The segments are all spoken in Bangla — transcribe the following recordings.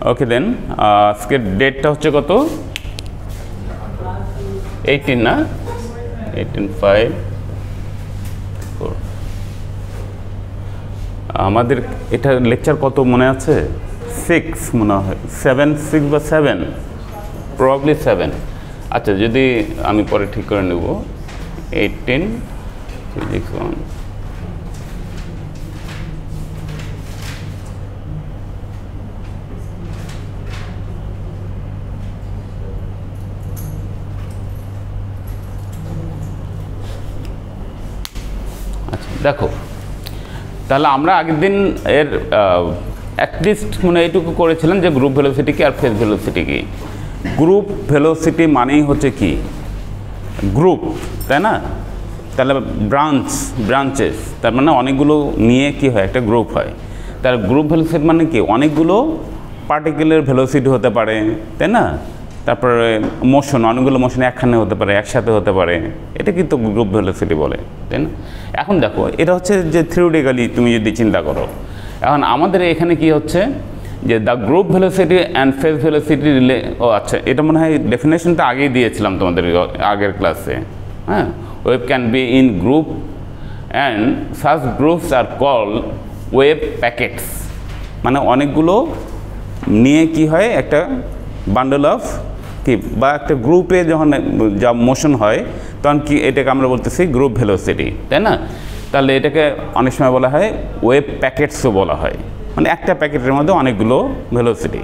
ওকে দেন আজকের ডেটটা হচ্ছে কত 18 না 18/5 আমাদের এটা লেকচার কত মনে আছে 6 মনে হয় 6 বা 7 প্রবাবলি 7 আচ্ছা যদি আমি পরে ঠিক করে নেব 18 physics 1 দেখো তাহলে আমরা আগের দিন এর অ্যাটলিস্ট মানে এইটুকু করেছিলাম যে গ্রুপ ভেলোসিটি কি আর ফেজ ভেলোসিটি কি গ্রুপ ভেলোসিটি মানেই হচ্ছে কি গ্রুপ তাই না তাহলে ব্রাঞ্চেস তার মানে অনেকগুলো নিয়ে কি হয় একটা গ্রুপ হয় তার গ্রুপ ভেলোসিটি মানে কি অনেকগুলো পার্টিকুলার ভেলোসিটি হতে পারে তাই না তারপরে মোশন অনেকগুলো মোশন একখানে হতে পারে একসাথে হতে পারে এটা কিন্তু গ্রুপ ভেলোসিটি বলে তাই না এখন দেখো এটা হচ্ছে যে থিওরিটিক্যালি তুমি যদি চিন্তা করো এখন আমাদের এখানে কি হচ্ছে যে the group velocity and phase velocity আচ্ছা এটা মনে হয় ডেফিনেশনটা আগেই দিয়েছিলাম তোমাদের আগের ক্লাসে হ্যাঁ wave can be in group and such groups are call wave packets মানে অনেকগুলো নিয়ে কি হয় একটা বান্ডল অফ কি বা একটা গ্রুপে যখন যা মোশন হয় তখন কি এটাকে আমরা বলতেছি গ্রুপ ভেলোসিটি তাই না তাহলে এটাকে অনেক সময় বলা হয় ওয়েভ প্যাকেটসও বলা হয় মানে একটা প্যাকেটের মধ্যে অনেকগুলো ভেলোসিটি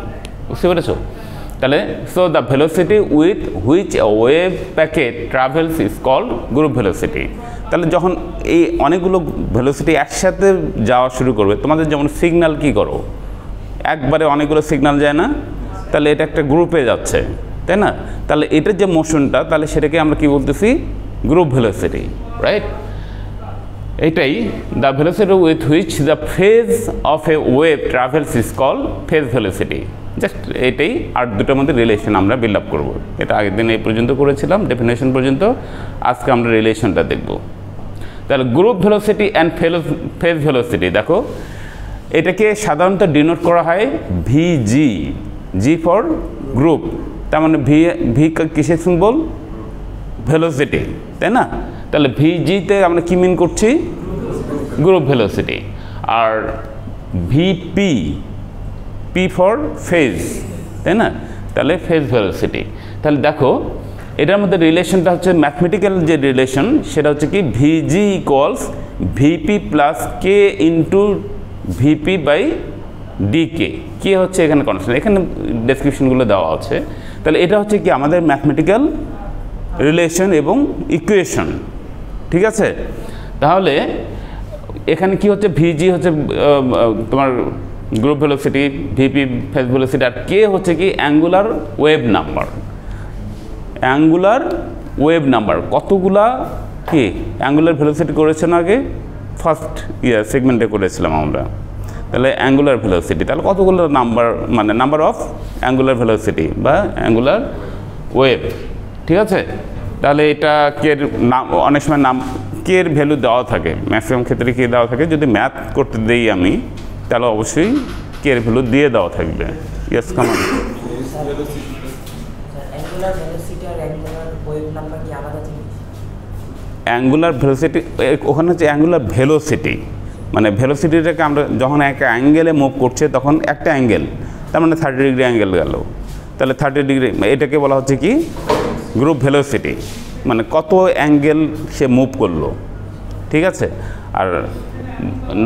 বুঝতে পেরেছো তাহলে so the velocity with which wave packet travels is called group velocity তাহলে যখন এই অনেকগুলো ভেলোসিটি একসাথে যাওয়া শুরু করবে তোমাদের যেমন সিগন্যাল কি করো একবারে অনেকগুলো সিগন্যাল যায় না তাহলে এটা একটা গ্রুপে যাচ্ছে তাই না তাহলে এটার যে মোশনটা তাহলে সেটাকে আমরা কি বলতেছি গ্রুপ ভেলোসিটি রাইট এটাই the velocity with which the phase of a wave travels is call phase velocity just এটাই আর দুটোর মধ্যে রিলেশন আমরা বিল্ড আপ করবো এটা আগের দিন এই পর্যন্ত করেছিলাম ডেফিনেশন পর্যন্ত আজকে আমরা রিলেশনটা দেখব তাহলে group velocity and phase velocity দেখো এটাকে সাধারণত ডিনোট করা হয় ভিজি জি ফর গ্রুপ তার মানে ভি কিসের সিম্বল ভেলোসিটি তাই না তাহলে ভিজিতে আমরা কি মিন করছি গ্রুপ ভেলোসিটি আর ভিপি পি ফর ফেজ তাই না তাহলে ফেজ ভেলোসিটি তাহলে দেখো এটার মধ্যে রিলেশনটা হচ্ছে ম্যাথমেটিক্যাল যে রিলেশন সেটা হচ্ছে কি VG equals VP plus K into VP by DK K হচ্ছে এখানে কনস্ট্যান্ট এখানে ডেসক্রিপশনগুলো দেওয়া আছে তাহলে এটা হচ্ছে কি আমাদের ম্যাথমেটিক্যাল রিলেশন এবং ইকুয়েশন ঠিক আছে তাহলে এখানে কি হচ্ছে ভিজি হচ্ছে তোমার group velocity VP phase velocity আর কে হচ্ছে কি অ্যাঙ্গুলার ওয়েভ নাম্বার কতগুলা কি অ্যাঙ্গুলার ভেলোসিটি করেছেন আগে ফার্স্ট সেগমেন্টে করেছিলাম আমরা তাহলে অ্যাঙ্গুলার ভেলোসিটি তাহলে কতগুলো নাম্বার মানে নাম্বার অফ অ্যাঙ্গুলার ভেলোসিটি বা অ্যাঙ্গুলার ওয়েভ ঠিক আছে তাহলে এটা কের নাম অনেক সময় নাম কের ভ্যালু দেওয়া থাকে ম্যাক্সিমাম ক্ষেত্রে কে দেওয়া থাকে যদি ম্যাথ করতে দেই আমি তাহলে অবশ্যই কের ভ্যালু দিয়ে দেওয়া থাকবে ইয়েস কামান অ্যাঙ্গুলার ভেলোসিটি ওখানে হচ্ছে অ্যাঙ্গুলার ভেলোসিটি মানে ভেলোসিটিটাকে আমরা যখন একটা অ্যাঙ্গেলে মুভ করছে তখন একটা অ্যাঙ্গেল তার মানে 30 ডিগ্রি অ্যাঙ্গেল গেল তাহলে 30 ডিগ্রি এটাকে বলা হচ্ছে কি গ্রুপ ভেলোসিটি মানে কত অ্যাঙ্গেল সে মুভ করলো ঠিক আছে আর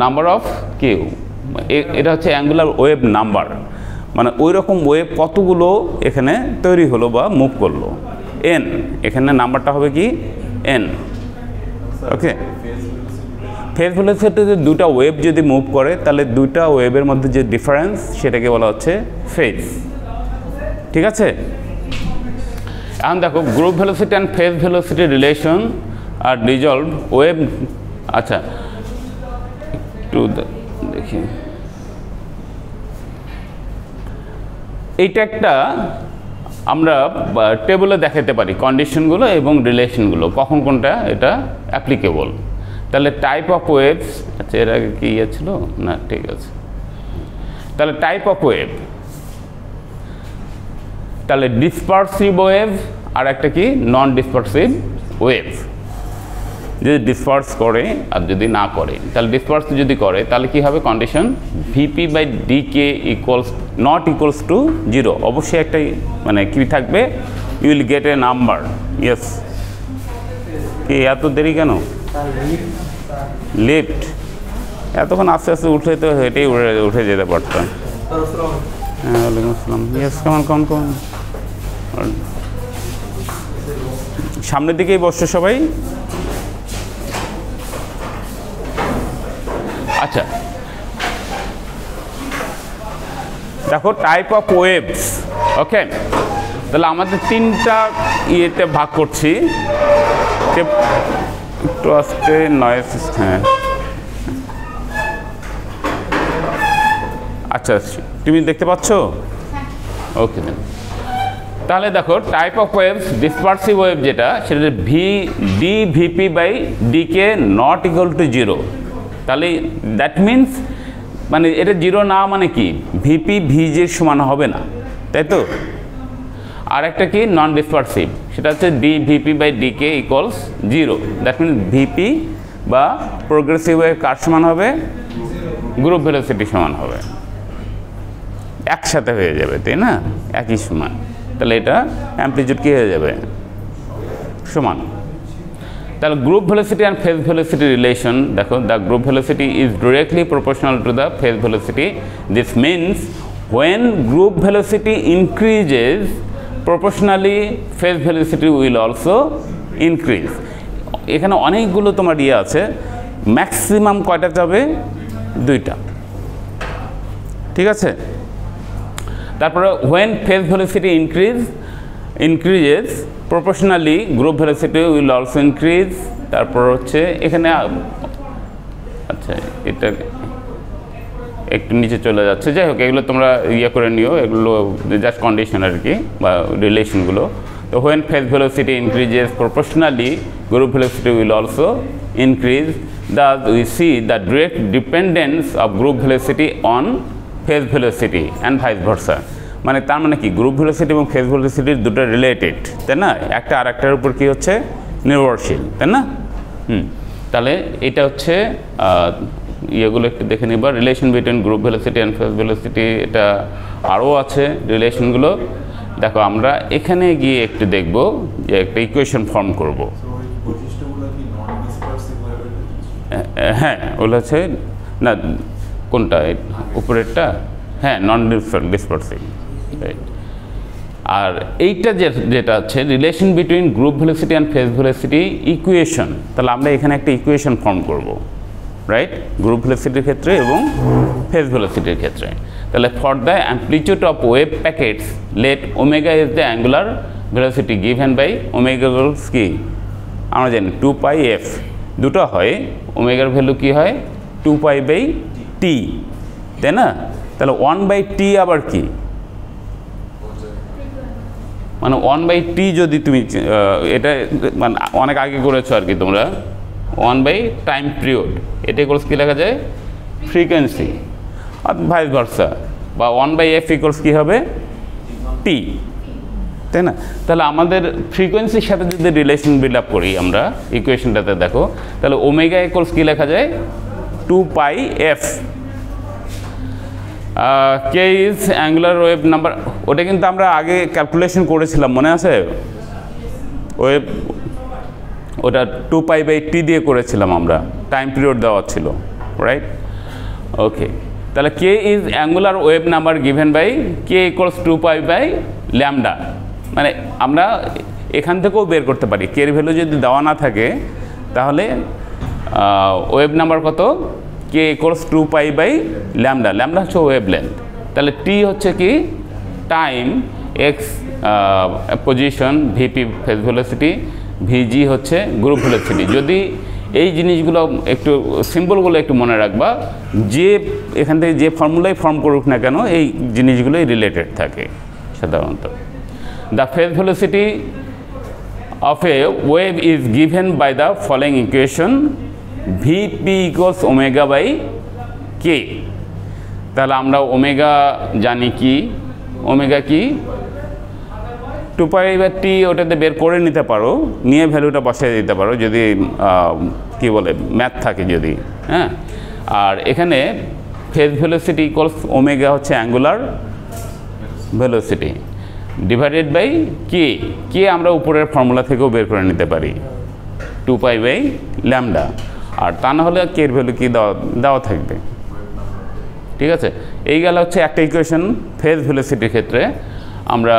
নাম্বার অফ কি এটা হচ্ছে অ্যাঙ্গুলার ওয়েভ নাম্বার মানে ওই রকম ওয়েভ কতগুলো এখানে তৈরি হলো বা মুভ করলো এন এখানে নাম্বারটা হবে কি এন ওকে ফেজ ভেলোসিটিতে দুটা ওয়েভ যদি মুভ করে তাহলে দুইটা ওয়েভের মধ্যে যে ডিফারেন্স সেটাকে বলা হচ্ছে ফেজ ঠিক আছে এখন দেখো group velocity and phase velocity relation আর রিজলভ ওয়েভ আচ্ছা একটু দেখি এইটা একটা আমরা টেবলে দেখাতে পারি কন্ডিশনগুলো এবং রিলেশনগুলো কখন কোনটা এটা অ্যাপ্লিকেবল তাহলে টাইপ অফ ওয়েভস আচ্ছা এর আগে কি ইয়ে ছিল না ঠিক আছে তাহলে টাইপ অফ ওয়েভ তাহলে ডিসপারসিভ ওয়েভ আর একটা কি নন ডিসপারসিভ ওয়েভ। যদি ডিসপার্স করে আর যদি না করে, তাহলে ডিসপার্স যদি করে তাহলে কি হবে condition, VP by DK equals not equals to 0। অবশ্যই একটাই মানে কি থাকবে, you will get a number. Yes, কি এত দেরি কেন? লিফট এতক্ষণ আস্তে আস্তে উঠলে তো হেঁটেই উঠে যেতে পারতাম। হ্যাঁ, ওয়ালাইকুম আসসালাম। ইয়েস, কেমন কম কম সামনের দিকেই বসছো সবাই। আচ্ছা, দেখো টাইপ অফ ওয়েভস। ওকে, তাহলে আমাদের তিনটা ইয়েতে ভাগ করছি। একটু আস্তে নয়েজ, হ্যাঁ আচ্ছা, তুমি দেখতে পাচ্ছ? ওকে, তাহলে দেখো type of waves, dispersive wave যেটা, সেটা D VP by DK not equal to 0। তাহলে দ্যাট মিনস মানে এটা 0 না মানে কি ভিপি ভিজির সমান হবে না, তাই তো? আর একটা কি নন ডিসপারসিভ, সেটা হচ্ছে D VP by DK equals 0। That means VP বা প্রোগ্রেসিভ ওয়েভ কার সমান হবে? গ্রুপ ভেলোসিটি সমান হবে, একসাথে হয়ে যাবে, তাই না? একই সমান। তাহলে এটা অ্যামপ্লিটিউড কি হয়ে যাবে? সমান। তাহলে group velocity and phase velocity relation দেখো, the group velocity is directly proportional to the phase velocity. This means when group velocity increases proportionally phase velocity will also increase। এখানে অনেকগুলো তোমার ইয়ে আছে, ম্যাক্সিমাম কয়টা যাবে? 2টা, ঠিক আছে? তারপরে when phase velocity increases proportionally group velocity will also increase। তারপর হচ্ছে এখানে আচ্ছা এটা একটু নিচে চলে যাচ্ছে, যাই হোক এগুলো তোমরা ইয়ে করে নিও, এগুলো জাস্ট কন্ডিশন আর কি, বা রিলেশনগুলো। তো when phase velocity increases proportionally group velocity will also increase, thus we see the direct dependence of group velocity on phase velocity and vice versa। মানে তার মানে কি গ্রুপ ভেলোসিটি এবং ফেজ ভেলোসিটির দুটো রিলেটেড, তাই না? একটা আর একটার উপর কি হচ্ছে? নির্ভরশীল, তাই না? তাহলে এটা হচ্ছে ইয়েগুলো একটু দেখে নিবা, relation between group velocity and phase velocity. এটা আরও আছে রিলেশনগুলো। দেখো আমরা এখানে গিয়ে একটু দেখব যে একটা ইকুয়েশন ফর্ম করব। হ্যাঁ, ওগুলো হচ্ছে না, কোনটা উপরেরটা? হ্যাঁ, নন ডিসপারসিভ, রাইট। আর এইটা যেটা হচ্ছে relation between group velocity and phase velocity equation. তাহলে আমরা এখানে একটা ইকুয়েশন ফর্ম করব, রাইট, গ্রুপ ভেলোসিটির ক্ষেত্রে এবং ফেজ ভেলোসিটির ক্ষেত্রে। তাহলে for the amplitude of wave packets let omega is the angular velocity given by omega equals কি আমরা জানি 2πf। দুটো হয়, ওমেগার ভ্যালু কি হয়? 2π/t, তাই না? তাহলে 1/t আবার কি, মানে 1/t যদি তুমি এটা মানে অনেক আগে করেছো আর কি তোমরা, 1/টাইম পিরিয়ড, এটা ইকুয়ালস কি লেখা যায়? ফ্রিকোয়েন্সি, আর ভাইস ভার্সা, বা 1/f ইকুয়ালস কি হবে? t, তাই না? তাহলে আমাদের ফ্রিকোয়েন্সির সাথে যদি রিলেশন বিল্ড আপ করি আমরা ইকুয়েশনটাতে, দেখো তাহলে ওমেগা ইকুয়ালস কি লেখা যায়? 2πf। K is angular wave number, ওটা কিন্তু আমরা আগে ক্যালকুলেশন করেছিলাম, মনে আছে? ওয়েভ ওটা 2π/t দিয়ে করেছিলাম আমরা, টাইম পিরিয়ড দেওয়া ছিল, রাইট? ওকে, তাহলে K is angular wave number given by K equals 2π/λ। মানে আমরা এখান থেকেও বের করতে পারি, কে এর ভ্যালু যদি দেওয়া না থাকে তাহলে ওয়েভ নাম্বার কত? কে ইকুয়ালস 2π/λ। ল্যামডা হচ্ছে ওয়েভ লেন্থ। তাহলে টি হচ্ছে কি time, x position, VP phase velocity, ভিজি হচ্ছে গ্রুপ ভেলোসিটি। যদি এই জিনিসগুলো একটু সিম্বলগুলো একটু মনে রাখবা, যে এখান থেকে যে ফর্মুলাই ফর্ম করুক না কেন এই জিনিসগুলোই রিলেটেড থাকে সাধারণত। The phase velocity of a wave is given by the following equation, VP equals ওমেগা/k। তাহলে আমরা ওমেগা জানি কি, ওমেগা কি 2π/t ওটাতে বের করে নিতে পারো, নিয়ে ভ্যালুটা বসিয়ে দিতে পারো যদি কি বলে ম্যাথ থাকে যদি, হ্যাঁ। আর এখানে ফেজ ভেলোসিটি ইকুয়ালস ওমেগা হচ্ছে অ্যাঙ্গুলার ভেলোসিটি ডিভাইডেড বাই কে আমরা উপরের ফর্মুলা থেকেও বের করে নিতে পারি 2π/λ, আর তা না হলে কে এর ভ্যালু কি দেওয়া থাকবে। ঠিক আছে, এই গেল হচ্ছে একটা ইকুয়েশন ফেজ ভেলোসিটির ক্ষেত্রে। আমরা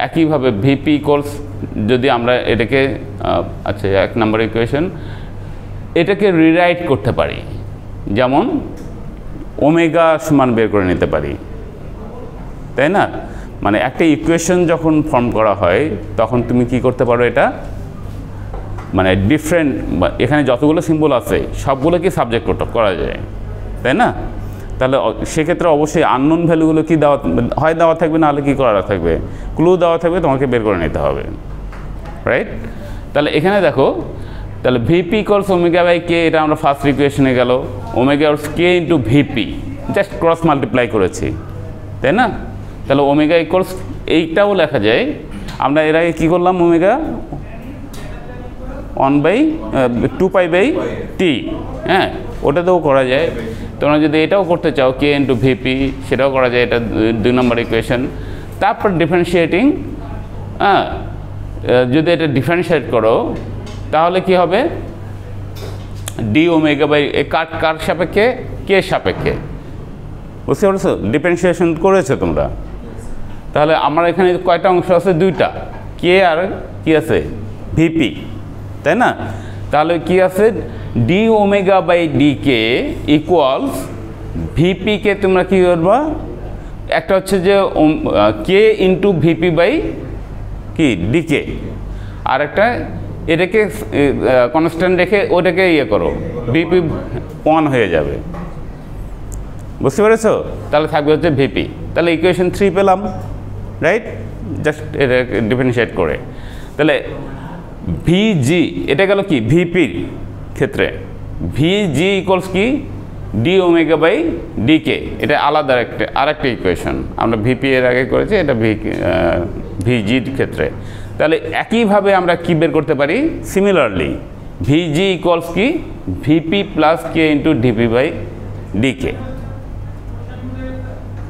একইভাবে ভিপি ইকুয়ালস যদি আমরা এটাকে আচ্ছা 1 নম্বর ইকুয়েশন এটাকে রিরাইট করতে পারি, যেমন ওমেগা সমান বের করে নিতে পারি, তাই না? মানে একটা ইকুয়েশন যখন ফর্ম করা হয় তখন তুমি কি করতে পারো, এটা মানে ডিফারেন্ট এখানে যতগুলো সিম্বল আছে সবগুলো কি সাবজেক্ট করা যায়, তাই না? তাহলে সেক্ষেত্রে অবশ্যই আননোন ভ্যালুগুলো কি দেওয়া থাকবে, নাহলে কি করা থাকবে, ক্লু দেওয়া থাকবে, তোমাকে বের করে নিতে হবে, রাইট? তাহলে এখানে দেখো, তাহলে VP equals omega by K, এটা আমরা ফার্স্ট ইকুয়েশনে গেল, omega equals K into VP, just cross multiply করেছি, তাই না? তাহলে ওমেগা ইকুয়ালস এইটাও লেখা যায়, আমরা এর আগে কী করলাম, ওমেগা 2π/t, হ্যাঁ, ওটাতেও করা যায়। তোমরা যদি এটাও করতে চাও কে ইন্টু ভিপি, সেটাও করা যায়, এটা 2 নম্বর ইকুয়েশন। তারপর ডিফারেন্সিয়েটিং, হ্যাঁ, যদি এটা ডিফারেন্সিয়েট করো তাহলে কি হবে, ডি ওমেগা বাই কার সাপেক্ষে, কে সাপেক্ষে, বুঝতে পারছো? ডিফারেন্সিয়েশন করেছো তোমরা। তাহলে আমার এখানে কয়টা অংশ আছে, 2টা, কে আর কি আছে, ভিপি, তাই না? তাহলে কি আছে, D omega by D K equals ভিপিকে তোমরা কী করবা, একটা হচ্ছে যে কে ইন্টু ভিপি বাই কি ডিকে, আর একটা এটাকে কনস্ট্যান্ট রেখে ওটাকে ইয়ে করো, ভিপি 1 হয়ে যাবে, বুঝতে পেরেছো? তাহলে থাকবে হচ্ছে ভিপি। তাহলে ইকুয়েশন 3 পেলাম, রাইট? জাস্ট এটা ডিফারেন্সিয়েট করে। তাহলে ভিজি এটা গেল কি ভিপির ক্ষেত্রে, ভিজি ইকুয়ালস কি ডি ওমেগা বাই ডিকে, এটা আলাদা আরেকটা ইকুয়েশন, আমরা ভিপি এর আগে করেছি, এটা ভিজির ক্ষেত্রে। তাহলে একইভাবে আমরা কি বের করতে পারি, সিমিলারলি ভিজি ইকুয়ালস কি VP plus K into DP by DK,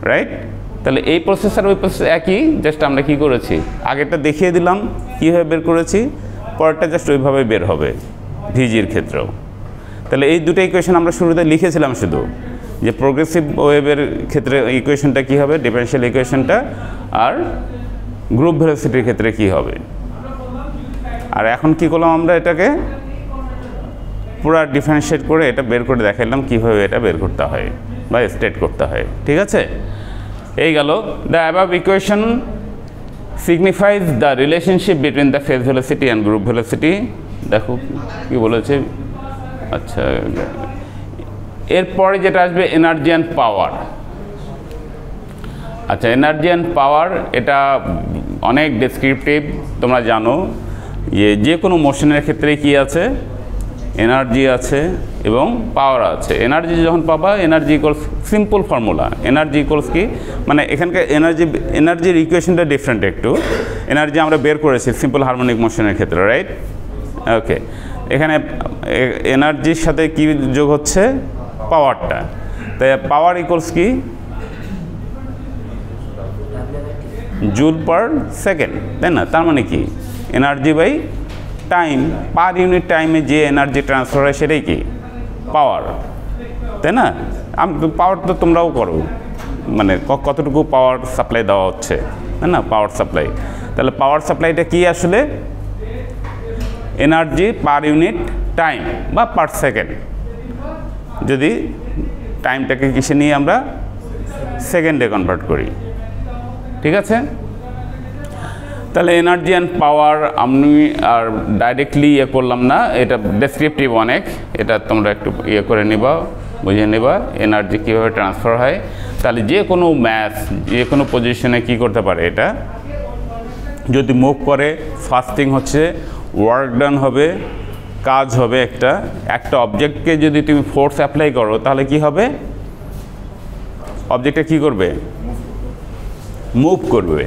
right? তাহলে এই প্রসেস আর ওই প্রসেস একই, জাস্ট আমরা কি করেছি, আগেরটা দেখিয়ে দিলাম কীভাবে বের করেছি, পরেরটা জাস্ট ওইভাবে বের হবে ভিজির ক্ষেত্রেও। তাহলে এই দুটো ইকুয়েশন আমরা শুরুতে লিখেছিলাম শুধু, যে প্রোগ্রেসিভ ওয়েভের ক্ষেত্রে ইকুয়েশনটা কী হবে, ডিফারেনশিয়াল ইকুয়েশনটা, আর গ্রুপ ভেলোসিটির ক্ষেত্রে কী হবে। আর এখন কি করলাম, আমরা এটাকে পুরো ডিফারেন্সিয়েট করে এটা বের করে দেখালাম কীভাবে এটা বের করতে হয় বা স্টেট করতে হয়, ঠিক আছে? এই গেল, the above equation signifies the relationship between the phase velocity and group velocity. দেখো কি বলেছে, আচ্ছা এরপরে যেটা আসবে এনার্জি অ্যান্ড পাওয়ার। আচ্ছা, এনার্জি অ্যান্ড পাওয়ার এটা অনেক ডেসক্রিপটিভ, তোমরা জানো যে কোনো মোশনের ক্ষেত্রে কি আছে, এনার্জি আছে এবং পাওয়ার আছে। এনার্জি যখন পাবা, energy equals simple formula, energy equals কি, মানে এখানকার এনার্জির ইকুয়েশনটা ডিফারেন্ট একটু। এনার্জি আমরা বের করেছি সিম্পল হারমোনিক মোশনের ক্ষেত্রে, রাইট? ওকে, এখানে এনার্জির সাথে কি যোগ হচ্ছে, পাওয়ারটা। তাই পাওয়ার ইকুয়ালস কি জুল পার সেকেন্ড, তাই না? তার মানে কি energy by time, per unit টাইমে যে এনার্জি ট্রান্সফার হয় সেটাই কি পাওয়ার, তাই না? পাওয়ার তো তোমরাও করো, মানে কতটুকু পাওয়ার সাপ্লাই দেওয়া হচ্ছে, তাই না? Power supply. তাহলে পাওয়ার সাপ্লাইটা কি আসলে, এনার্জি পার ইউনিট টাইম বা পার সেকেন্ড, যদি টাইমটাকে কিসে নিয়ে আমরা সেকেন্ডে কনভার্ট করি, ঠিক আছে? তাহলে এনার্জি অ্যান্ড পাওয়ার আমি আর ডাইরেক্টলি ইয়ে করলাম না, এটা ডেসক্রিপটিভ অনেক, এটা তোমরা একটু ইয়ে করে নেবা, বুঝে নেবা এনার্জি কীভাবে ট্রান্সফার হয়। তাহলে যে কোনো ম্যাস যে কোনো পজিশনে কী করতে পারে, এটা যদি মুভ করে, ফার্স্ট থিং হচ্ছে ওয়ার্ক ডান হবে, কাজ হবে। একটা অবজেক্টকে যদি তুমি ফোর্স অ্যাপ্লাই করো তাহলে কি হবে, অবজেক্টটা কী করবে, মুভ করবে।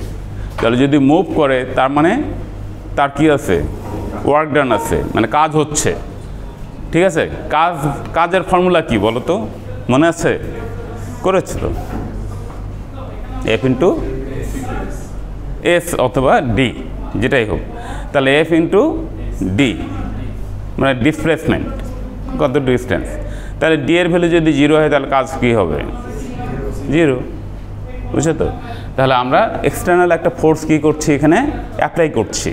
তাহলে যদি মুভ করে তার মানে তার কি আছে, ওয়ার্ক ডান আছে, মানে কাজ হচ্ছে। ঠিক আছে, কাজের ফর্মুলা কি বলো তো, মনে আছে? করেছে তো, এফ ইন্টু এস অথবা ডি যেটাই হোক। তাহলে এফ ইন্টু ডি মানে ডিসপ্লেসমেন্ট, কত ডিস্টেন্স। তাহলে ডি এর ভ্যালু যদি 0 হয় তাহলে কাজ কী হবে, 0, বুঝছো তো? তাহলে আমরা এক্সটার্নাল একটা ফোর্স কী করছি, এখানে অ্যাপ্লাই করছি।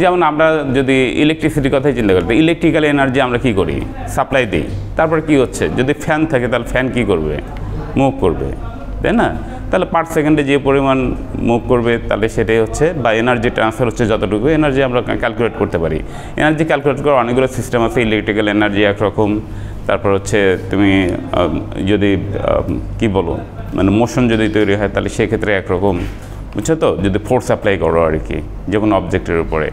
যেমন আমরা যদি ইলেকট্রিসিটির কথাই চিন্তা করি, ইলেকট্রিক্যাল এনার্জি আমরা কী করি, সাপ্লাই দিই। তারপরে কি হচ্ছে, যদি ফ্যান থাকে তাহলে ফ্যান কী করবে, মুভ করবে, তাই না? তাহলে পার সেকেন্ডে যে পরিমাণ মুভ করবে তাহলে সেটাই হচ্ছে, বা এনার্জি ট্রান্সফার হচ্ছে যতটুকু, এনার্জি আমরা ক্যালকুলেট করতে পারি। এনার্জি ক্যালকুলেট করার অনেকগুলো সিস্টেম আছে। ইলেকট্রিক্যাল এনার্জি একরকম, তারপর হচ্ছে তুমি যদি কি বলো, মানে মোশন যদি তৈরি হয় তাহলে সেক্ষেত্রে একরকম, বুঝছো তো? যদি ফোর্স অ্যাপ্লাই করো আর কি যে কোনো অবজেক্টের উপরে,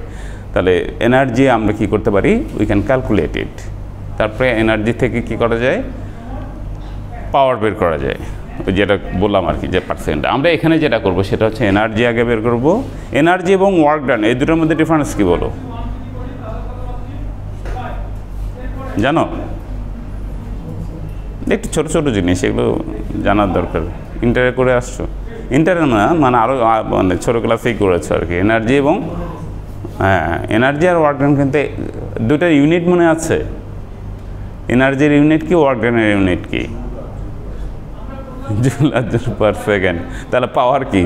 তাহলে এনার্জি আমরা কি করতে পারি, উই ক্যান ক্যালকুলেট ইট। তারপরে এনার্জি থেকে কি করা যায়, পাওয়ার বের করা যায়, যেটা বললাম আর কি, যে পার্সেন্ট। আমরা এখানে যেটা করব সেটা হচ্ছে এনার্জি আগে বের করব। এনার্জি এবং ওয়ার্ক ডান এই দুটোর মধ্যে ডিফারেন্স কি বলো, জানো? একটু ছোটো ছোটো জিনিস, এগুলো জানার দরকার। ইন্টারে করে আসছো, ইন্টারে না মানে আরও মানে ছোটো ক্লাসেই করেছো আর কি। এনার্জি এবং এনার্জি আর ওয়ার্ক ডান কিন্তু দুটার ইউনিট মনে আছে? এনার্জির ইউনিট কি, ওয়ার্ক ডানের ইউনিট কি? Joule per second. তাহলে পাওয়ার কি?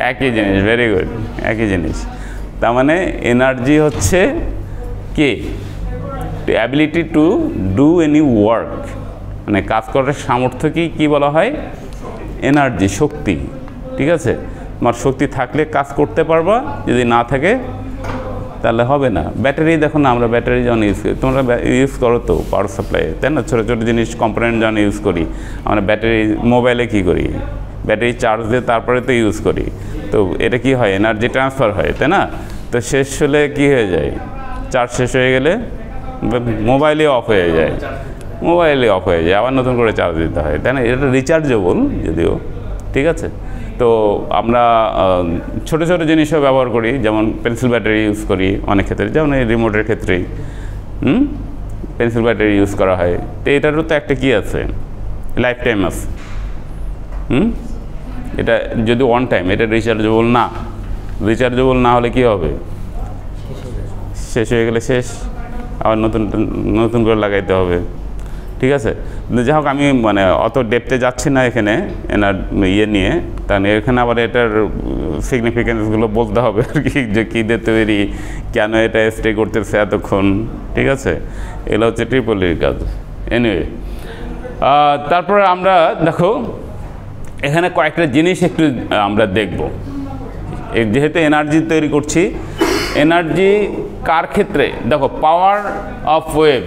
একই জিনিস, ভেরি গুড, একই জিনিস। তার মানে এনার্জি হচ্ছে কি, ability to do any work, মানে কাজ করার সামর্থ্যকেই কী বলা হয়, এনার্জি, শক্তি। ঠিক আছে, তোমার শক্তি থাকলে কাজ করতে পারবা, যদি না থাকে তাহলে হবে না। ব্যাটারি দেখো না, আমরা ব্যাটারি যখন ইউজ করি, তোমরা ইউজ করো তো পাওয়ার সাপ্লাই, তাই না? ছোটো ছোটো জিনিস কম্পোনেন্ট যখন ইউজ করি আমরা, ব্যাটারি মোবাইলে কী করি, ব্যাটারি চার্জ দিয়ে তারপরে তো ইউজ করি। তো এটা কি হয়, এনার্জি ট্রান্সফার হয়, তাই না? তো শেষ হলে কি হয়ে যায়, চার্জ শেষ হয়ে গেলে মোবাইলে অফ হয়ে যায়, আবার নতুন করে চার্জ দিতে হয়, তাই না? এটা রিচার্জেবল যদিও, ঠিক আছে। তো আমরা ছোটো ছোটো জিনিসও ব্যবহার করি, যেমন পেন্সিল ব্যাটারি ইউজ করি অনেক ক্ষেত্রে, যেমন এই রিমোটের ক্ষেত্রেই পেন্সিল ব্যাটারি ইউজ করা হয়। তো এটারও তো একটা কী আছে, লাইফ টাইম আছে। এটা যদি ওয়ান টাইম, এটা রিচার্জেবল না হলে কি হবে, শেষ হয়ে গেলে শেষ, আবার নতুন করে লাগাইতে হবে। ঠিক আছে, যাই হোক আমি মানে অত ডেপথে যাচ্ছি না এখানে ইয়ে নিয়ে, তাহলে এখানে আবার এটার সিগনিফিকেন্সগুলো বলতে হবে আর কি, যে কী দিয়ে তৈরি, কেন এটা স্টে করতেছে এতক্ষণ। ঠিক আছে, এগুলো হচ্ছে ট্রিপলির কাজ। এনিওয়ে, তারপরে আমরা দেখো এখানে কয়েকটা জিনিস একটু আমরা দেখব। যেহেতু এনার্জি তৈরি করছি, এনার্জি কার ক্ষেত্রে, দেখো পাওয়ার অফ ওয়েভ,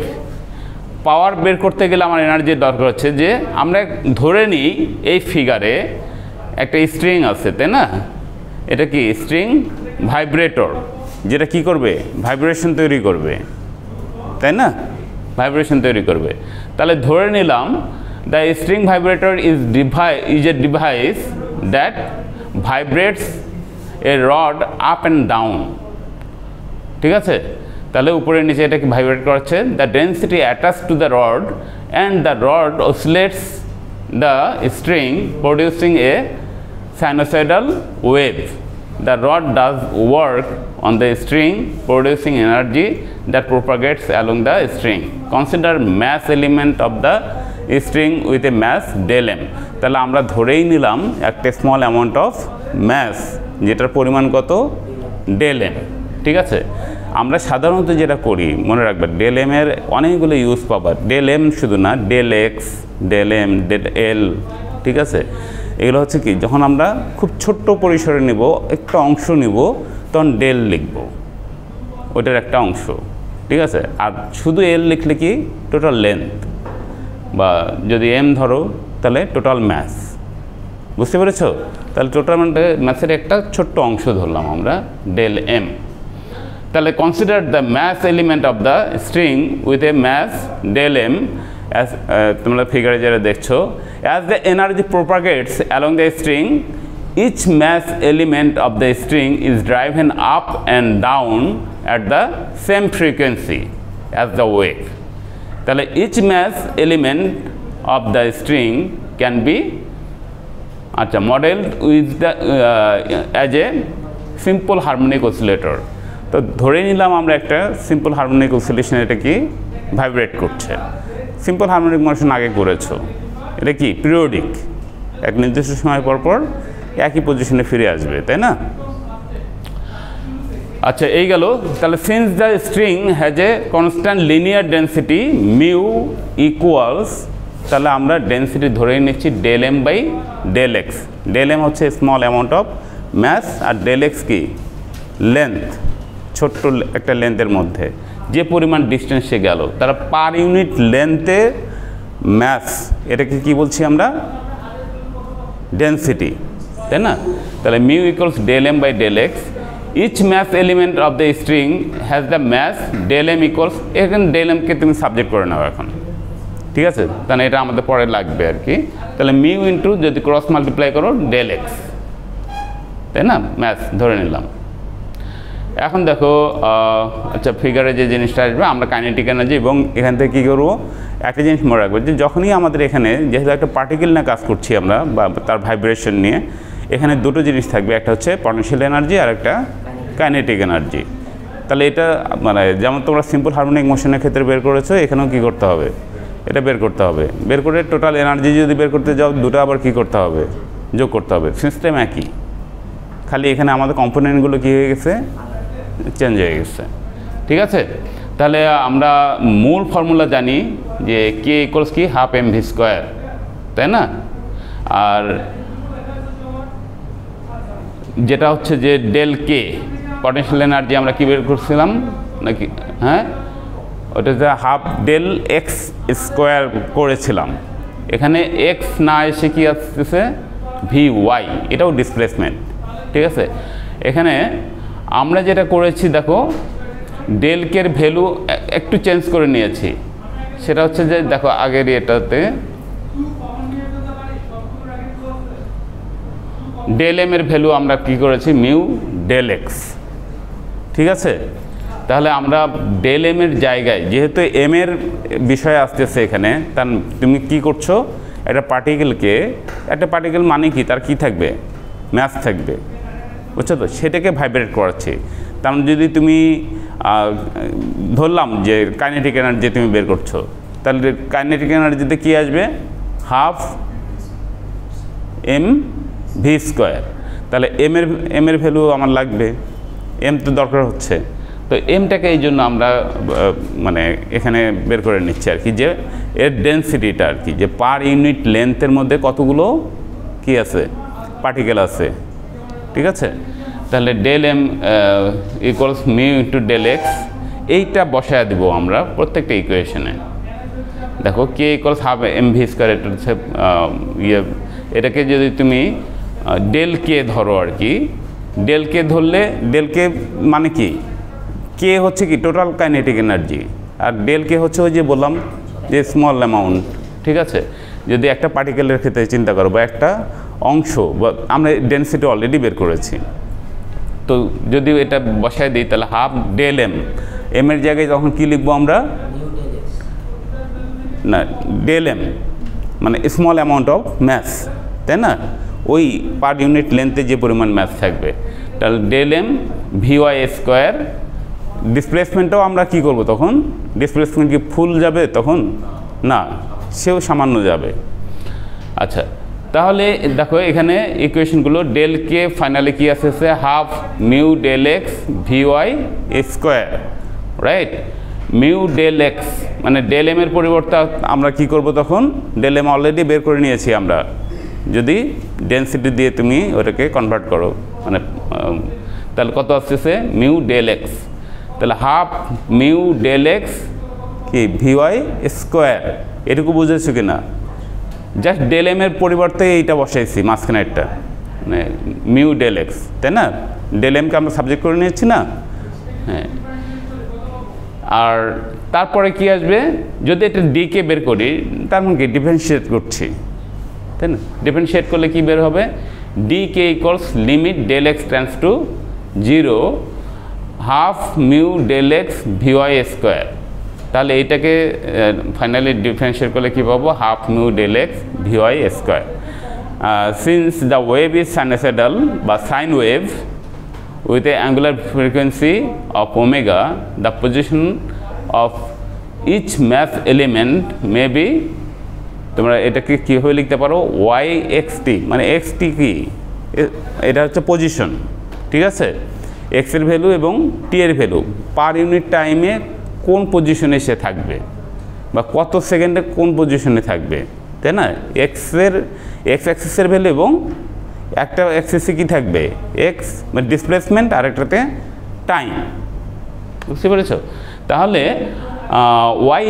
পাওয়ার বের করতে গেলে আমার এনার্জির দরকার হচ্ছে, যে আমরা ধরে নিই এই ফিগারে একটা স্ট্রিং আছে, তাই না? এটা কি স্ট্রিং ভাইব্রেটর, যেটা কি করবে, ভাইব্রেশন তৈরি করবে, তাই না? ভাইব্রেশন তৈরি করবে। তাহলে ধরে নিলাম the string vibrator is a device that vibrates a rod up and down. ঠিক আছে, তাহলে উপরে নিচে এটা কি ভাইব্রেট করাচ্ছে, the density attach to the rod and the rod oscillates the string producing a sinusoidal wave. The rod does work on the string producing energy that propagates along the string. Consider mass element of the string with a mass del m. তাহলে আমরা ধরেই নিলাম একটা স্মল অ্যামাউন্ট অফ ম্যাস, যেটার পরিমাণ কত, del m। ঠিক আছে, আমরা সাধারণত যেটা করি মনে রাখবে, del m এর অনেকগুলো ইউজ পাবা। del m শুধু না, del x, del m, del l। ঠিক আছে, এগুলো হচ্ছে কি, যখন আমরা খুব ছোট্ট পরিসরে নিব, একটা অংশ নিব, তখন ডেল লিখব, ওইটার একটা অংশ। ঠিক আছে, আর শুধু এল লিখলে কি, টোটাল লেন্থ, বা যদি এম ধরো তাহলে টোটাল ম্যাস। বুঝতে পেরেছ? তাহলে টোটাল ম্যাসের একটা ছোট্ট অংশ ধরলাম আমরা, ডেল এম। তাহলে consider the mass element of the string with a mass del m as তোমরা ফিগারে যেটা দেখছো, as the energy propagates along the string each mass element of the string is driven up and down at the same frequency as the wave. তাহলে each mass element of the string can be আচ্ছা model with the as a simple harmonic oscillator. তো ধরে নিলাম আমরা একটা সিম্পল হারমোনিক অসিলেশন, এটা কি ভাইব্রেট করছে। সিম্পল হারমোনিক মোশন আগে করেছো, এটা কি পিরিয়ডিক, এক নির্দিষ্ট সময় পর পর একই পজিশনে ফিরে আসবে, তাই না? আচ্ছা এই গেল। তাহলে since the string has a constant linear density mu equals, তাহলে আমরা ডেন্সিটি ধরেই নিচ্ছি del M by del X. Del M হচ্ছে স্মল অ্যামাউন্ট অফ ম্যাস, আর ডেল এক্স কি লেন্থ, ছোট্ট একটা লেন্থের মধ্যে যে পরিমাণ ডিস্টেন্স সে গেল, তারা পার ইউনিট লেন্থে ম্যাস, এটাকে কি বলছি আমরা ডেন্সিটি, তাই না? তাহলে mu equals del M by del X. Each mass element of the string has the mass del M equals, এখানে ডেল এমকে তুমি সাবজেক্ট করে নাও এখন, ঠিক আছে? তাহলে এটা আমাদের পরে লাগবে আর কি। তাহলে মিউ ইন্টু যদি ক্রস মাল্টিপ্লাই করো ডেল এক্স, তাই না? ম্যাস ধরে নিলাম। এখন দেখো আচ্ছা ফিগারে যে জিনিসটা আসবে, আমরা কাইনেটিক এনার্জি এবং এখান থেকে কী করবো, একটা জিনিস মনে রাখবো যে যখনই আমাদের এখানে যেহেতু একটা পার্টিকেল নিয়ে কাজ করছি আমরা বা তার ভাইব্রেশন নিয়ে, এখানে দুটো জিনিস থাকবে, একটা হচ্ছে পটেনশিয়াল এনার্জি আর একটা কাইনেটিক এনার্জি। তাহলে এটা মানে যেমন তোমরা সিম্পল হারমোনিক মোশনের ক্ষেত্রে বের করেছো, এখানেও কী করতে হবে, এটা বের করতে হবে। বের করে টোটাল এনার্জি যদি বের করতে যাও, দুটো আবার কী করতে হবে, যোগ করতে হবে। সিস্টেম একই, খালি এখানে আমাদের কম্পোনেন্টগুলো কী হয়ে গেছে, চেঞ্জ হয়ে গেছে, ঠিক আছে? তাহলে আমরা মূল ফর্মুলা জানি যে কে ইকুয়ালস কি হাফ এম ভি স্কোয়ার, তাই না? আর যেটা হচ্ছে যে ডেল কে পটেনশিয়াল এনার্জি আমরা কি বের করছিলাম নাকি, হ্যাঁ ওটা যে হাফ ডেল এক্স স্কোয়ার করেছিলাম, এখানে এক্স না এসে কি আসতেছে ভি ওয়াই, এটাও ডিসপ্লেসমেন্ট, ঠিক আছে? এখানে আমরা যেটা করেছি দেখো, ডেল কের ভ্যালু একটু চেঞ্জ করে নিয়েছি, সেটা হচ্ছে যে দেখো আগের এটাতে ডেল এম এর ভ্যালু আমরা কি করেছি মিউ ডেল এক্স, ঠিক আছে? তাহলে আমরা ডেল এম এর জায়গায় যেহেতু এম এর বিষয় আসতেছে এখানে, তার তুমি কি করছো, একটা পার্টিকেল মানে কি তার কি থাকবে, ম্যাস থাকবে, বুঝছো তো? সেটাকে ভাইব্রেট করাচ্ছে। তার যদি তুমি ধরলাম যে কাইনেটিক এনার্জি তুমি বের করছো, তাহলে কাইনেটিক এনার্জিতে কি আসবে, হাফ এম ভি স্কোয়ার। তাহলে এম এর ভ্যালু আমার লাগবে, এম তো দরকার হচ্ছে, তো এমটাকে এই জন্য আমরা মানে এখানে বের করে নিচ্ছি আর কি, যে এর ডেন্সিটিটা আর কি, যে পার ইউনিট লেন্থের মধ্যে কতগুলো কি আছে, পার্টিকেল আছে, ঠিক আছে? তাহলে del M equals mu into del X, এইটা বসায় দিব আমরা প্রত্যেকটা ইকুয়েশনে। দেখো K equals half M V square, এটা হচ্ছে এটাকে যদি তুমি ডেল কে ধরো আর কি, ডেল কে ধরলে ডেল কে মানে কি, কে হচ্ছে কি টোটাল কাইনেটিক এনার্জি, আর ডেল কে হচ্ছে ওই যে বললাম যে স্মল অ্যামাউন্ট, ঠিক আছে? যদি একটা পার্টিকেলের ক্ষেত্রে চিন্তা করো বা একটা অংশ, বা আমরা ডেন্সিটি অলরেডি বের করেছি, তো যদি এটা বসায় দিই তাহলে হাফ ডেল এম, এম এর জায়গায় তখন কী লিখবো আমরা, না ডেল এম মানে স্মল অ্যামাউন্ট অফ ম্যাস, তাই না? ওই পার ইউনিট লেন্থে যে পরিমাণ ম্যাস থাকবে, তাহলে del M V Y square. ডিসপ্লেসমেন্টটাও আমরা কি করব তখন, ডিসপ্লেসমেন্ট কি ফুল যাবে তখন, না সেও সামান্য যাবে। আচ্ছা তাহলে দেখো এখানে ইকুয়েশনগুলো, ডেল কে ফাইনালি কি আসছে half mu del X V Y square, right? Mu del X মানে ডেল এম এর পরিবর্তে আমরা কি করব তখন, ডেল এম অলরেডি বের করে নিয়েছি আমরা, যদি ডেন্সিটি দিয়ে তুমি ওটাকে কনভার্ট করো মানে, তাহলে কত আসতেছে মিউ ডেল এক্স, তাহলে হাফ মিউ ডেল এক্স কি ভি ওয়াই স্কোয়ার, এটুকু বুঝেছো কি না? জাস্ট ডেল এম এর পরিবর্তে এইটা বসাইছি মাঝখানে একটা, মানে মিউ ডেল এক্স, তাই না? ডেল এমকে আমরা সাবজেক্ট করে নিয়েছি না, হ্যাঁ। আর তারপরে কি আসবে, যদি এটা ডিকে বের করি তার মানে কি ডিফারেন্সিয়েট করছি, তাই না? ডিফারেন্সিয়েট করলে কি বের হবে, DK equals limit del X tends to 0 half mu del X VY square. তাহলে এইটাকে ফাইনালি ডিফারেন্সিয়েট করলে কী পাবো, half mu del X VY square. Since the wave is sinusoidal বা sine wave with a angular frequency of omega, the position of each mass element may be, তোমরা এটাকে কীভাবে লিখতে পারো, ওয়াই এক্স টি, মানে এক্স টি কি, এটা হচ্ছে পজিশন, ঠিক আছে? এক্সের ভ্যালু এবং টি এর ভ্যালু পার ইউনিট টাইমে কোন পজিশনে সে থাকবে বা কত সেকেন্ডে কোন পজিশনে থাকবে, তাই না? এক্স অ্যাক্সিসের ভ্যালু এবং একটা অ্যাক্সিসে কি থাকবে, এক্স মানে ডিসপ্লেসমেন্ট, আর একটাতে টাইম, বুঝতে পেরেছ? তাহলে ওয়াই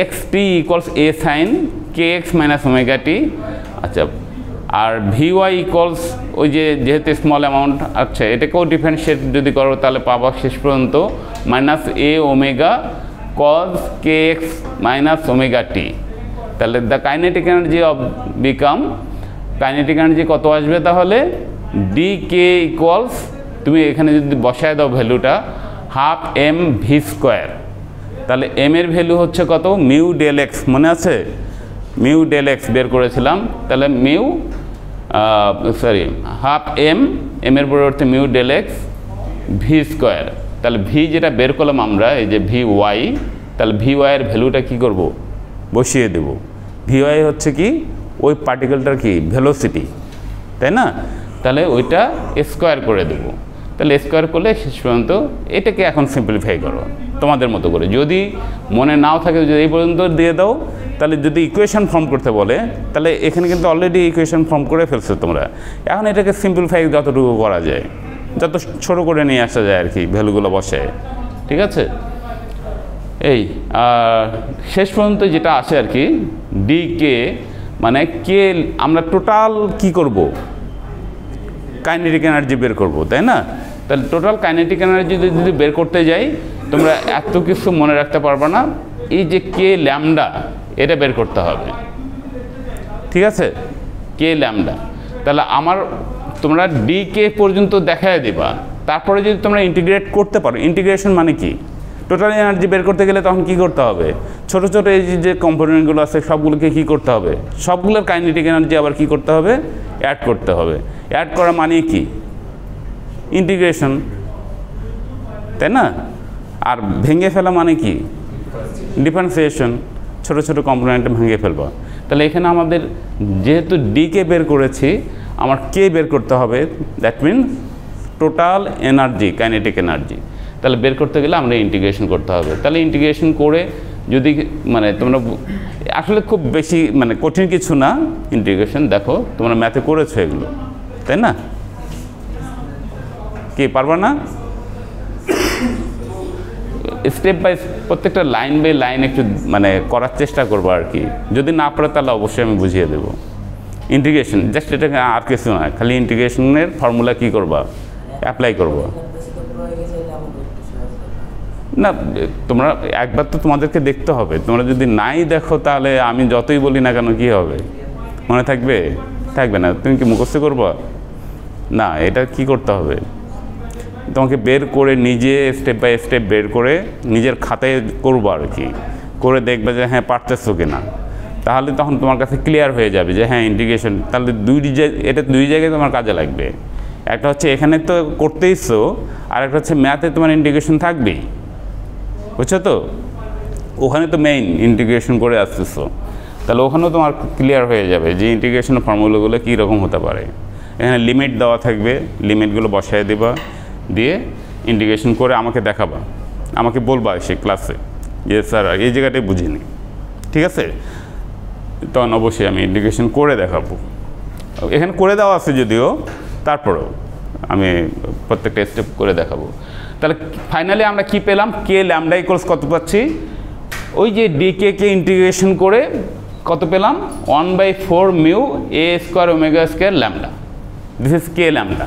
এক্স টি ইকুয়ালস এ সাইন কে এক্স মাইনাস ওমেগা টি। আচ্ছা, আর ভি ওয়াই ইকুয়ালস ওই যে যেহেতু স্মল অ্যামাউন্ট, আচ্ছা এটাকেও ডিফারেন্সিয়েট যদি করো তাহলে পাবা শেষ পর্যন্ত মাইনাস এ ওমেগা কজ কে এক্স মাইনাস ওমেগা টি। তাহলে the kinetic energy of become, kinetic energy কত আসবে তাহলে, ডি কে ইকুয়ালস, তুমি এখানে যদি বসায় দাও ভ্যালুটা, হাফ এম ভি স্কোয়ার। তাহলে এম এর ভ্যালু হচ্ছে কত, মিউ ডেল এক্স, মনে আছে মিউ ডেল এক্স বের করেছিলাম, তাহলে মিউ হাফ এম, এম এর পরিবর্তে mu del X V square. তাহলে ভি যেটা বের করলাম আমরা, এই যে ভি ওয়াই, তাহলে ভি ওয়াইয়ের ভ্যালুটা কী করব, বসিয়ে দেব। ভি ওয়াই হচ্ছে কি, ওই পার্টিকেলটার কি ভেলোসিটি, তাই না? তাহলে ওইটা স্কোয়ার করে দেব। তাহলে স্কোয়ার করলে শেষ পর্যন্ত এটাকে এখন সিম্পলিফাই করো তোমাদের মতো করে। যদি মনে নাও থাকে, যদি এই পর্যন্ত দিয়ে দাও, তাহলে যদি ইকুয়েশন ফর্ম করতে বলে, তাহলে এখানে কিন্তু অলরেডি ইকুয়েশন ফর্ম করে ফেলছো তোমরা। এখন এটাকে সিম্পলিফাই যতটুকু করা যায়, যত ছোটো করে নিয়ে আসা যায় আর কি, ভ্যালুগুলো বসে, ঠিক আছে? এই শেষ পর্যন্ত যেটা আসে আর কি, ডি কে মানে কে, আমরা টোটাল কি করব, কাইনেটিক এনার্জি বের করব, তাই না? তাহলে টোটাল কাইনেটিক এনার্জি যদি বের করতে যাই, তোমরা এত কিছু মনে রাখতে পারবে না। এই যে কে ল্যামডা, এটা বের করতে হবে, ঠিক আছে? কে ল্যামডা, তাহলে তোমরা ডি কে পর্যন্ত দেখায় দিবা, তারপরে যদি তোমরা ইন্টিগ্রেট করতে পারো। ইন্টিগ্রেশন মানে কি, টোটাল এনার্জি বের করতে গেলে তখন কি করতে হবে, ছোট ছোট এই যে কম্পোনেন্টগুলো আছে সবগুলোকে কি করতে হবে, সবগুলোর কাইনেটিক এনার্জি আবার কি করতে হবে, অ্যাড করতে হবে। অ্যাড করা মানে কি, ইন্টিগ্রেশন, তাই না? আর ভেঙে ফেলা মানে কি, ডিফারেন্সিয়েশন, ছোট ছোট কম্পোনেন্টে ভেঙে ফেলবা। তাহলে এখানে আমাদের যেহেতু ডি কে বের করেছি, আমার কে বের করতে হবে, that means total energy, kinetic energy. তাহলে বের করতে গেলে আমরা ইন্টিগ্রেশন করতে হবে। তাহলে ইন্টিগ্রেশন করে যদি মানে তোমরা আসলে খুব বেশি মানে কঠিন কিছু না ইন্টিগ্রেশন, দেখো তোমরা ম্যাথে করেছো এগুলো, তাই না? কি পারবা না? স্টেপ বাই প্রত্যেকটা লাইন বাই লাইন একটু মানে করার চেষ্টা করবো আর কি। যদি না পারো তাহলে অবশ্যই আমি বুঝিয়ে দেবো। ইন্টিগ্রেশন জাস্ট এটাকে আর কিছু নয়, খালি ইন্টিগ্রেশনের ফর্মুলা কী করবা, অ্যাপ্লাই করবো না। তোমরা একবার তো তোমাদেরকে দেখতে হবে, তোমরা যদি নাই দেখো তাহলে আমি যতই বলি না কেন কী হবে, মনে থাকবে? থাকবে না। তুমি কি মুখস্থ করবা না, এটা কি করতে হবে, তোমাকে বের করে নিজে স্টেপ বাই স্টেপ বের করে নিজের খাতায় করবো আর কি, করে দেখবে যে হ্যাঁ পারতেছো কিনা। তাহলে তখন তোমার কাছে ক্লিয়ার হয়ে যাবে যে হ্যাঁ ইন্টিগ্রেশন, তাহলে এটা দুই জায়গায় তোমার কাজে লাগবে। একটা হচ্ছে এখানে তো করতেইছো, আর একটা হচ্ছে ম্যাথে তোমার ইন্টিগ্রেশন থাকবেই, বুঝছো তো? ওখানে তো মেইন ইন্টিগ্রেশন করে আসতেছো, তাহলে ওখানেও তোমার ক্লিয়ার হয়ে যাবে যে ইন্টিগ্রেশনের ফর্মুলাগুলো কী রকম হতে পারে। এখানে লিমিট দেওয়া থাকবে, লিমিটগুলো বসায় দেবা, দিয়ে ইন্টিগ্রেশন করে আমাকে দেখাবা, আমাকে বলবা সে ক্লাসে যে স্যার এই জায়গাটাই বুঝিনি, ঠিক আছে? তখন অবশ্যই আমি ইন্টিগ্রেশন করে দেখাবো। এখানে করে দেওয়া আছে যদিও, তারপরেও আমি প্রত্যেকটা স্টেপ করে দেখাবো। তাহলে ফাইনালি আমরা কি পেলাম, কে ল্যামডা ইকুয়ালস কত পাচ্ছি, ওই যে ডি কে ইন্টিগ্রেশন করে কত পেলাম, 1/4 mu A square omega square lambda, this is K lambda.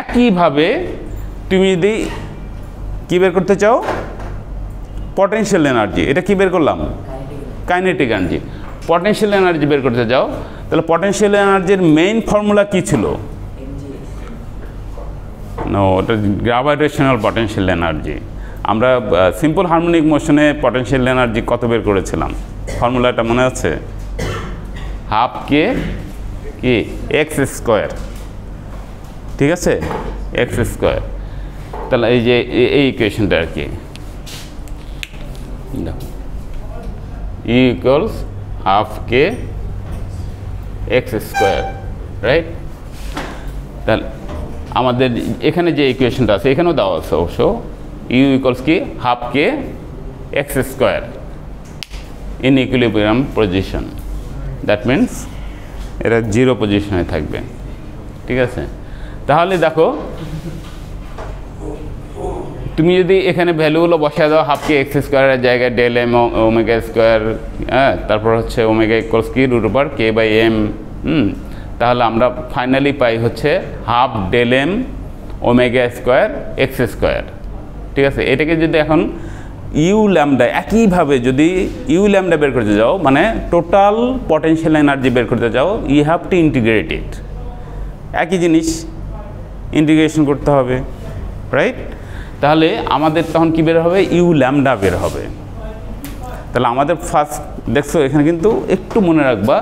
একইভাবে তুমি যদি কী বের করতে চাও, পটেনশিয়াল এনার্জি, এটা কি বের করলাম? Kinetic energy. পটেনশিয়াল এনার্জি বের করতে যাও, তাহলে পটেনশিয়াল এনার্জির মেইন ফর্মুলা কি ছিল? নো, ওটা গ্র্যাভিটেশনাল পটেনশিয়াল এনার্জি। আমরা সিম্পল হারমোনিক মোশনে পটেনশিয়াল এনার্জি কত বের করেছিলাম? ফর্মুলাটা মনে আছে? হাফ কে কি এক্স স্কোয়ার, ঠিক আছে, এক্স স্কোয়ার। তাহলে এই যে এই ইকুয়েশনটা আর কি, ই ইকুয়ালস হাফ কে এক্স স্কোয়ার, রাইট? তাহলে আমাদের এখানে যে ইকুয়েশনটা আছে এখানেও দেওয়া আছে অবশ্য, ইউ ইকুয়ালস কি half K x square in equilibrium position, that means এটা 0 পজিশনে থাকবে, ঠিক আছে? তাহলে দেখো তুমি যদি এখানে ভ্যালুগুলো বসায় দাও, হাফ কে এক্স স্কোয়ারের জায়গায় ডেল এম ওমেগা স্কোয়ার, হ্যাঁ, তারপর হচ্ছে ওমেগা ইকুয়ালস কি root over K by M, তাহলে আমরা ফাইনালি পাই হচ্ছে half del M omega square X square, ঠিক আছে? এটাকে যদি এখন ইউ ল্যামডা, একইভাবে যদি ইউ ল্যামডা বের করতে যাও, মানে টোটাল পটেনশিয়াল এনার্জি বের করতে যাও, ইউ হ্যাভ টু ইন্টিগ্রেট ইট। একই জিনিস ইন্টিগ্রেশন করতে হবে, রাইট? তাহলে আমাদের তখন কী বের হবে? ইউ ল্যামডা বের হবে। তাহলে আমাদের ফার্স্ট দেখছো এখানে কিন্তু একটু মনে রাখবা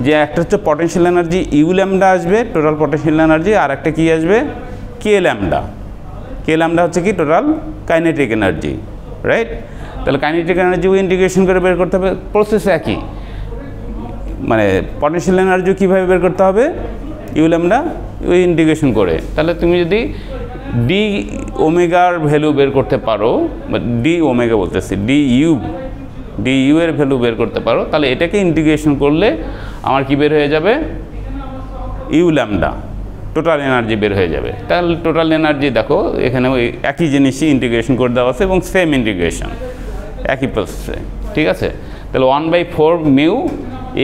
যে একটা হচ্ছে পটেনশিয়াল এনার্জি ইউ ল্যামডা আসবে, টোটাল পটেনশিয়াল এনার্জি, আর একটা কী আসবে? কে ল্যামডা। কে ল্যামডা হচ্ছে কি টোটাল কাইনেটিক এনার্জি, রাইট? তাহলে কাইনেটিক এনার্জি ইন্টিগ্রেশন করে বের করতে হবে, প্রসেস একই, মানে পটেনশিয়াল এনার্জি কীভাবে বের করতে হবে? ইউ ল্যামডা ইন্টিগ্রেশন করে। তাহলে তুমি যদি ডি ওমেগার ভ্যালু বের করতে পারো, বা ডি ওমেগা বলতেছি, ডি ইউ এর ভ্যালু বের করতে পারো, তাহলে এটাকে ইন্টিগ্রেশন করলে আমার কি বের হয়ে যাবে? ইউ ল্যামডা টোটাল এনার্জি বের হয়ে যাবে। তাহলে টোটাল এনার্জি দেখো এখানে ওই একই জিনিসই ইন্টিগ্রেশন করে দেওয়া আছে এবং সেম ইন্টিগ্রেশন একই প্রসেসে, ঠিক আছে? তাহলে 1/4 mu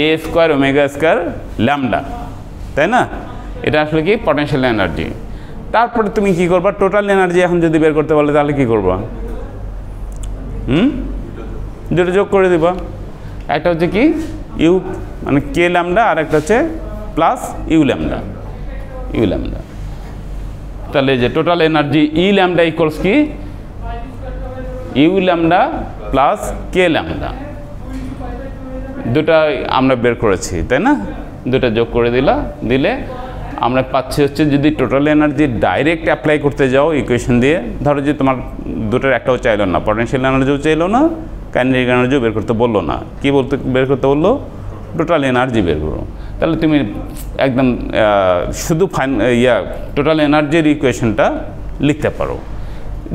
A square omega square lambda, তাই না? এটা আসলে কি পটেনশিয়াল এনার্জি। তারপরে তুমি কি করবা? টোটাল এনার্জি এখন যদি বের করতে বলে তাহলে কি করবা? দুটো যোগ করে দিবা। একটা হচ্ছে কি ইউ মানে কে ল্যামডা, আর একটা হচ্ছে প্লাস ইউ ল্যামডা, তাহলে যে total energy E lambda equals কি U lambda plus K lambda, দুটা আমরা বের করেছি, তাই না? দুটা যোগ করে দিলে আমরা পাচ্ছি হচ্ছে যদি টোটাল এনার্জি ডাইরেক্ট অ্যাপ্লাই করতে যাও ইকুয়েশন দিয়ে, ধরো যে তোমার দুটোর একটাও চাইলো না, পটেনশিয়াল এনার্জিও চাইলো না, কাইনেটিক এনার্জিও বের করতে বললো না, কি বের করতে বললো? টোটাল এনার্জি বের করো। তাহলে তুমি একদম শুধু টোটাল এনার্জির ইকুয়েশনটা লিখতে পারো।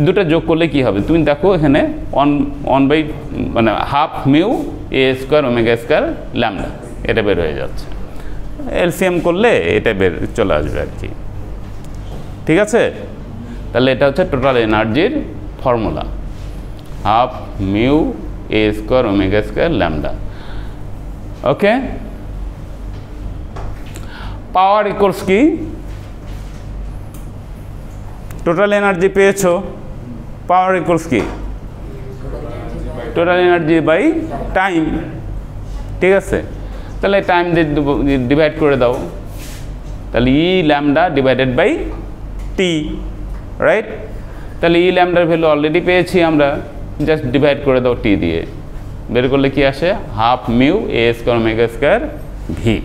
দুটো যোগ করলে কি হবে? তুমি দেখো এখানে মানে half mu A square omega square lambda, এটা বের হয়ে যাচ্ছে। এলসিএম করলে এটা চলে আসবে আর কি, ঠিক আছে? তাহলে এটা হচ্ছে টোটাল এনার্জির formula, half mu A square omega square lambda. Okay, power equals কি? টোটাল এনার্জি পেয়েছো, পাওয়ার ইকুয়ালস কি? টোটাল এনার্জি বাই টাইম, ঠিক আছে? তাহলে টাইম দিয়ে ডিভাইড করে দাও, তাহলে E lambda divided by T, right? তাহলে ই ল্যামডার ভ্যালু অলরেডি পেয়েছি আমরা, জাস্ট ডিভাইড করে দাও টি দিয়ে, বের করলে কি আসে? Half mu A square omega square V.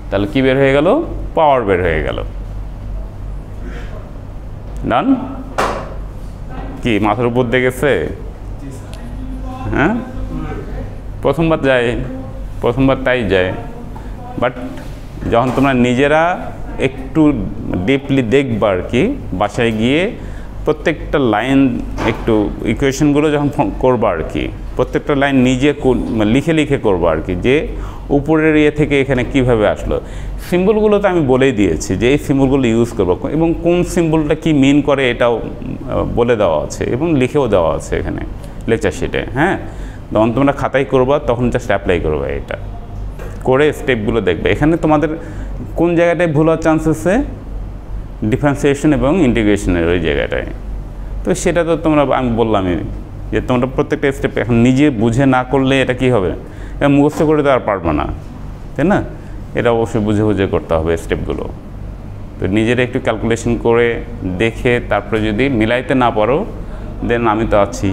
তাহলে কি বের হয়ে গেল? পাওয়ার বের হয়ে গেল। ডান? কি মাথার উপর দিয়ে গেছে? হ্যাঁ, প্রথমবার তাই যায়, বাট যখন তোমরা নিজেরা একটু ডিপলি দেখবা আর কি, বাসায় গিয়ে প্রত্যেকটা লাইন একটু ইকুয়েশনগুলো যখন করবা আর কি, প্রত্যেকটা লাইন নিজে লিখে করবা আর কি, যে উপরের থেকে এখানে কিভাবে আসলো। সিম্বলগুলো তো আমি বলেই দিয়েছি যে এই সিম্বলগুলো ইউজ করবো, এবং কোন সিম্বলটা কি মিন করে এটাও বলে দেওয়া আছে এবং লিখেও দেওয়া আছে এখানে লেকচার শিটে। হ্যাঁ, যখন তোমরা খাতায় করবা তখন জাস্ট অ্যাপ্লাই করবে, এটা করে স্টেপগুলো দেখবে। এখানে তোমাদের কোন জায়গাটায় ভুল হওয়ার চান্স আছে? ডিফারেন্সিয়েশন এবং ইন্টিগ্রেশনের ওই জায়গাটায়। তো সেটা তো তোমরা আমি বললামই। যে তোমরা প্রত্যেকটা স্টেপ এখন নিজে বুঝে না করলে এটা কি হবে, এটা মুখস্থ করে তো আর পারবে না, তাই না? এটা অবশ্যই বুঝে বুঝে করতে হবে স্টেপগুলো। তো নিজেরা একটু ক্যালকুলেশন করে দেখে তারপরে যদি মিলাইতে না পারো দেন আমি তো আছি,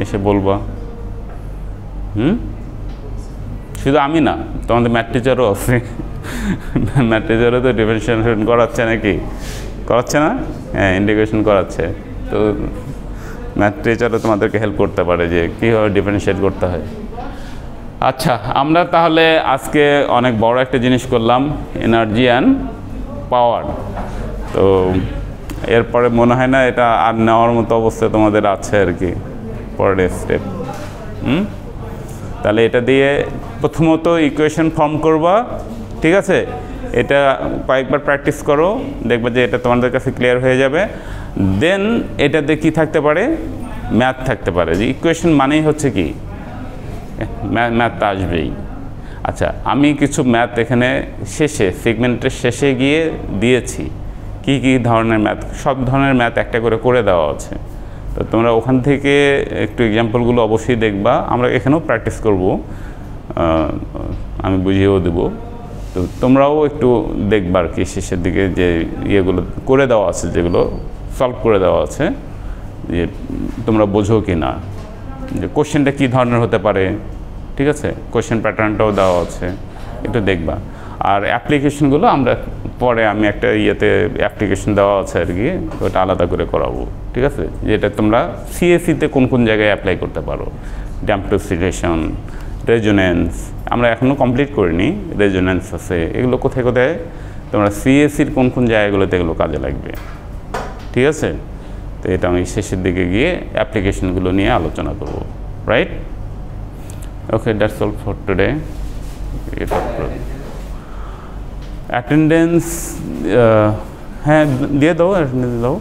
এসে বলবা। শুধু আমি না, তোমাদের ম্যাথ টিচারও আছে, ম্যাথ টিচারও তো ডিফারেন্সিয়েশন করাচ্ছে নাকি, করাচ্ছে না? হ্যাঁ, ইন্টিগ্রেশন করাচ্ছে। তো ম্যাথ টিচারও তোমাদেরকে হেল্প করতে পারে যে কীভাবে ডিফারেন্সিয়েট করতে হয়। আচ্ছা, আমরা তাহলে আজকে অনেক বড় একটা জিনিস করলাম, এনার্জি অ্যান্ড পাওয়ার। তো এরপরে মনে হয় না এটা আর নেওয়ার মতো অবস্থা তোমাদের আছে আর কি পরের স্টেপ। তাহলে এটা দিয়ে প্রথমত ইকুয়েশন ফর্ম করবা, ঠিক আছে? এটা কয়েকবার প্র্যাকটিস করো, দেখবে যে এটা তোমাদের কাছে ক্লিয়ার হয়ে যাবে। দেন এটাতে কি থাকতে পারে, ম্যাথ থাকতে পারে। যে ইকুয়েশন মানেই হচ্ছে কি, ম্যাথ আসবেই। আচ্ছা, আমি কিছু ম্যাথ এখানে শেষে সেগমেন্টের শেষে গিয়ে দিয়েছি, কি কি ধরনের ম্যাথ, সব ধরনের ম্যাথ একটা করে দেওয়া আছে। তো তোমরা ওখান থেকে একটু এক্সাম্পলগুলো অবশ্যই দেখবা, আমরা এখানেও প্র্যাকটিস করব, আমি বুঝিয়েও দেবো। তো তোমরাও একটু দেখবা আর কি শেষের দিকে যে ইয়েগুলো করে দেওয়া আছে, যেগুলো সলভ করে দেওয়া আছে, যে তোমরা বোঝো কি না, যে কোশ্চেনটা কী ধরনের হতে পারে, ঠিক আছে? কোশ্চেন প্যাটার্নটাও দেওয়া আছে, একটু দেখবা। আর অ্যাপ্লিকেশনগুলো আমরা পরে, আমি একটা ইয়েতে অ্যাপ্লিকেশন দেওয়া আছে আর কি, ওটা আলাদা করে করাবো, ঠিক আছে? যেটা তোমরা সিএসিতে কোন কোন জায়গায় অ্যাপ্লাই করতে পারো, ড্যাম্প অক্সিডেশন, রেজোনেন্স, আমরা এখনও কমপ্লিট করিনি, রেজোনেন্স আছে, এগুলো কোথায় কোথায় তোমরা সিএসির কোন কোন জায়গাগুলোতে এগুলো কাজে লাগবে, ঠিক আছে? তো এটা আমি শেষের দিকে গিয়ে অ্যাপ্লিকেশনগুলো নিয়ে আলোচনা করব, right? Okay, that's all for today. Attendance হ্যাঁ দিয়ে দাও, অ্যাটেন্ডেন্স দাও।